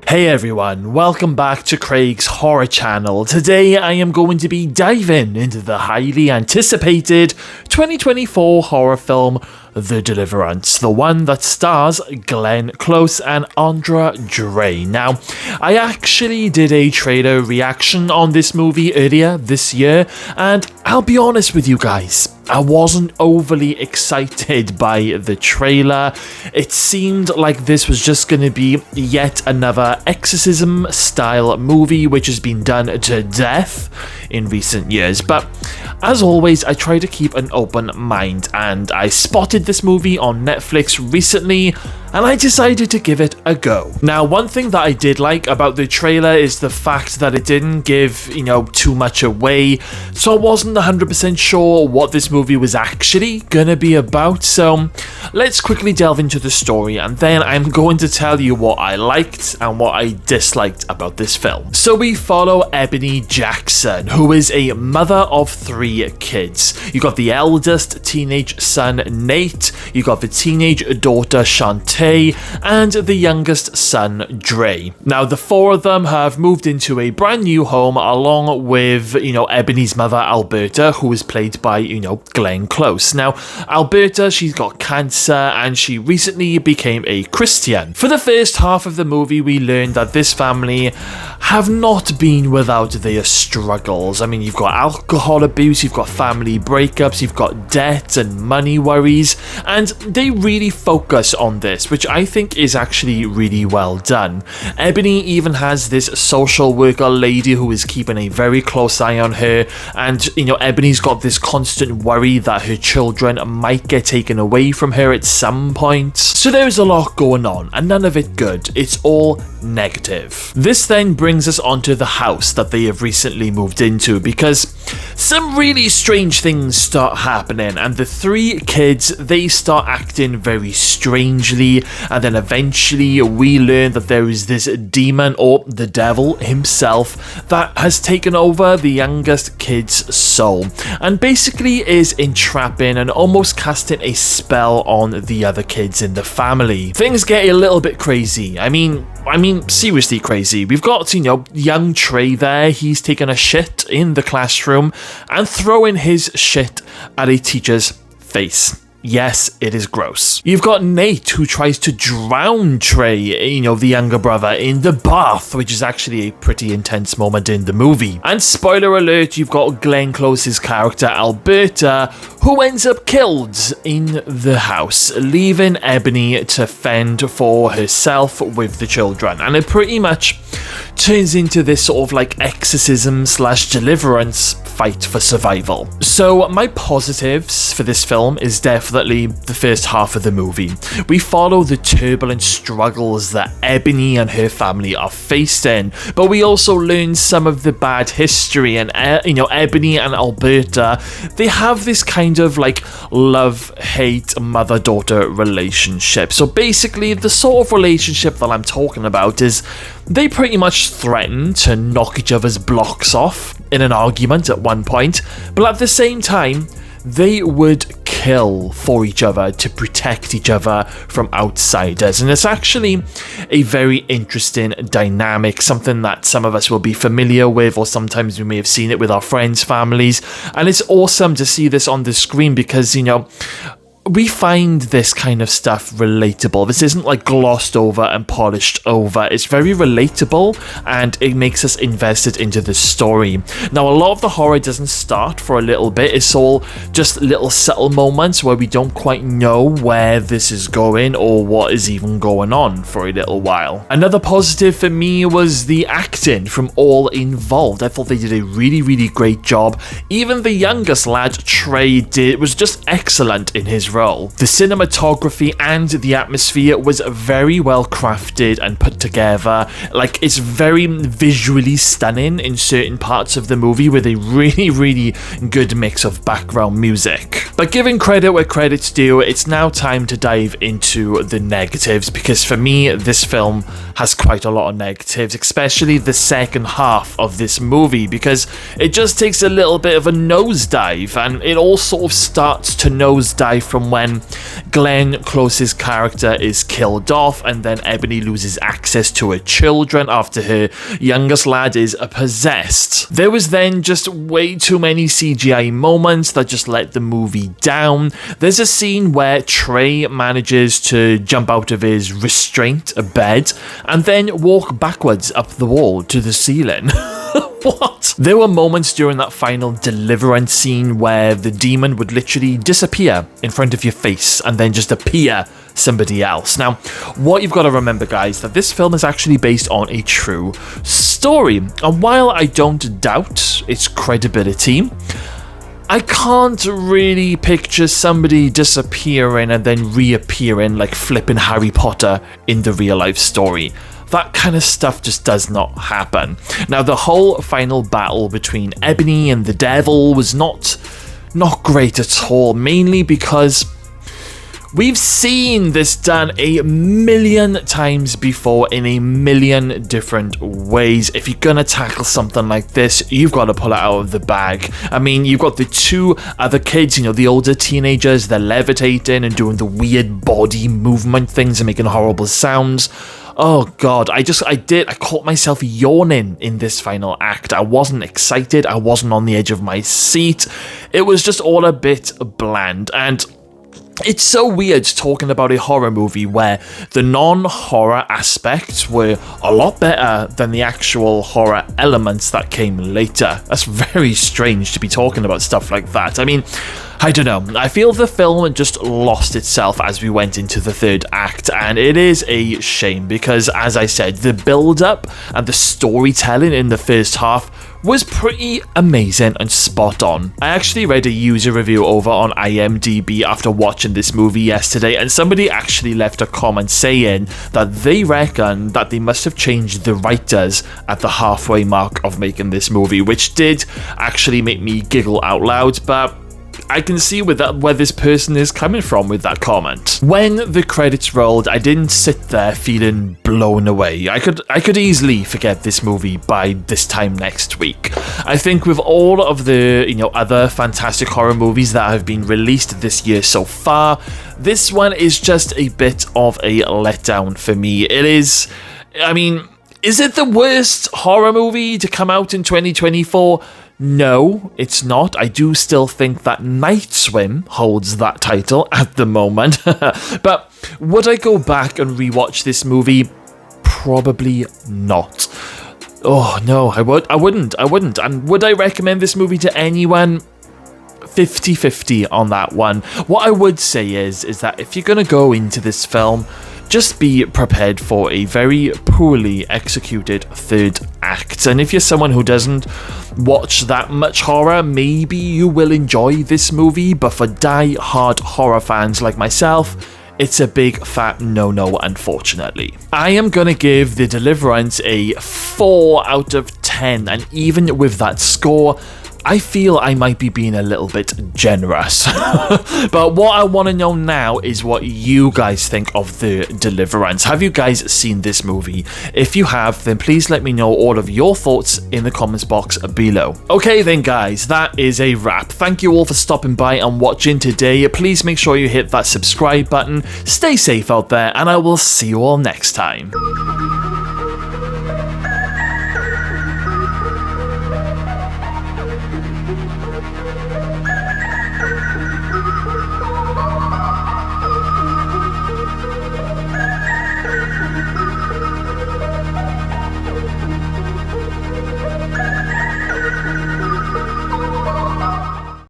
Hey everyone, welcome back to Craigz Horror Channel. Today I am going to be diving into the highly anticipated 2024 horror film The Deliverance, the one that stars Glen Close and Andra Dre. Now, I actually did a trailer reaction on this movie earlier this year, and I'll be honest with you guys, I wasn't overly excited by the trailer. It seemed like this was just going to be yet another exorcism-style movie which has been done to death in recent years. But as always, I try to keep an open mind, and I spotted this movie on Netflix recently, and I decided to give it a go. Now, one thing that I did like about the trailer is the fact that it didn't give, too much away, so I wasn't 100% sure what this movie was actually gonna be about. So let's quickly delve into the story, and then I'm going to tell you what I liked and what I disliked about this film. So we follow Ebony Jackson, who is a mother of 3 kids. You got the eldest teenage son, Nate, you got the teenage daughter, Shantae, and the youngest son, Dre. Now, the 4 of them have moved into a brand new home along with, Ebony's mother, Alberta, who is played by, Glen Close. Now, Alberta, she's got cancer and she recently became a Christian. For the first half of the movie, we learned that this family have not been without their struggles. I mean, you've got alcohol abuse, you've got family breakups, you've got debt and money worries, and they really focus on this, which I think is actually really well done. Ebony even has this social worker lady who is keeping a very close eye on her, and Ebony's got this constant worry that her children might get taken away from her at some point. So there's a lot going on, and none of it good. It's all negative. This then brings us onto the house that they have recently moved into, because some really strange things start happening, and the 3 kids, they start acting very strangely, and then eventually we learn that there is this demon, or the devil himself, that has taken over the youngest kid's soul, and basically is entrapping and almost casting a spell on the other kids in the family. Things get a little bit crazy. I mean, seriously crazy. We've got, young Trey there. He's taking a shit in the classroom and throwing his shit at a teacher's face. Yes, it is gross. You've got Nate, who tries to drown Trey, the younger brother, in the bath, which is actually a pretty intense moment in the movie. And spoiler alert, you've got Glen Close's character, Alberta, who ends up killed in the house, leaving Ebony to fend for herself with the children. And it pretty much turns into this sort of like exorcism/deliverance fight for survival. So my positives for this film is definitely the first half of the movie. We follow the turbulent struggles that Ebony and her family are facing, but we also learn some of the bad history, and Ebony and Alberta, they have this kind of like love-hate mother-daughter relationship. So basically the sort of relationship that I'm talking about is they pretty much threaten to knock each other's blocks off in an argument at one point, but at the same time they would kill for each other to protect each other from outsiders. And it's actually a very interesting dynamic, something that some of us will be familiar with, or sometimes we may have seen it with our friends' families. And it's awesome to see this on the screen because, we find this kind of stuff relatable. This isn't like glossed over and polished over. It's very relatable, and it makes us invested into the story. Now, a lot of the horror doesn't start for a little bit. It's all just little subtle moments where we don't quite know where this is going or what is even going on for a little while. Another positive for me was the acting from all involved. I thought they did a really, really great job. Even the youngest lad, Trey, was just excellent in his role. The cinematography and the atmosphere was very well crafted and put together. Like, it's very visually stunning in certain parts of the movie with a really, really good mix of background music. But giving credit where credit's due, it's now time to dive into the negatives, because for me, this film has quite a lot of negatives, especially the second half of this movie, because it just takes a little bit of a nosedive, and it all sort of starts to nosedive from happen when Glen Close's character is killed off, and then Ebony loses access to her children after her youngest lad is possessed. There was then just way too many CGI moments that just let the movie down. There's a scene where Trey manages to jump out of his restraint bed and then walk backwards up the wall to the ceiling. What? There were moments during that final Deliverance scene where the demon would literally disappear in front of your face and then just appear somebody else. Now, what you've got to remember, guys, that this film is actually based on a true story, and while I don't doubt its credibility, I can't really picture somebody disappearing and then reappearing like flipping Harry Potter in the real life story. That kind of stuff just does not happen. Now, the whole final battle between Ebony and the devil was not great at all, mainly because we've seen this done a million times before in a million different ways. If you're gonna tackle something like this, you've got to pull it out of the bag. I mean, you've got the two other kids, you know, the older teenagers, they're levitating and doing the weird body movement things and making horrible sounds. Oh god, I caught myself yawning in this final act. I wasn't excited, I wasn't on the edge of my seat. It was just all a bit bland, and it's so weird talking about a horror movie where the non-horror aspects were a lot better than the actual horror elements that came later. That's very strange to be talking about stuff like that. I mean, I don't know. I feel the film just lost itself as we went into the third act, and it is a shame because, as I said, the build-up and the storytelling in the first half was pretty amazing and spot on. I actually read a user review over on IMDb after watching this movie yesterday, and somebody actually left a comment saying that they reckon that they must have changed the writers at the halfway mark of making this movie, which did actually make me giggle out loud, but I can see where this person is coming from with that comment. When the credits rolled, I didn't sit there feeling blown away. I could easily forget this movie by this time next week. I think with all of the, you know, other fantastic horror movies that have been released this year so far, this one is just a bit of a letdown for me. It is, I mean, is it the worst horror movie to come out in 2024? No, it's not. I do still think that Night Swim holds that title at the moment. But would I go back and rewatch this movie? Probably not. Oh no, I wouldn't. And would I recommend this movie to anyone? 50-50 on that one. What I would say is that if you're gonna go into this film, just be prepared for a very poorly executed third act. And if you're someone who doesn't watch that much horror, maybe you will enjoy this movie, but for die-hard horror fans like myself, it's a big fat no-no, unfortunately. I am gonna give The Deliverance a 4 out of 10, and even with that score, I feel I might be being a little bit generous. But what I want to know now is what you guys think of The Deliverance. Have you guys seen this movie? If you have, then please let me know all of your thoughts in the comments box below. Okay then guys, that is a wrap. Thank you all for stopping by and watching today. Please make sure you hit that subscribe button. Stay safe out there, and I will see you all next time.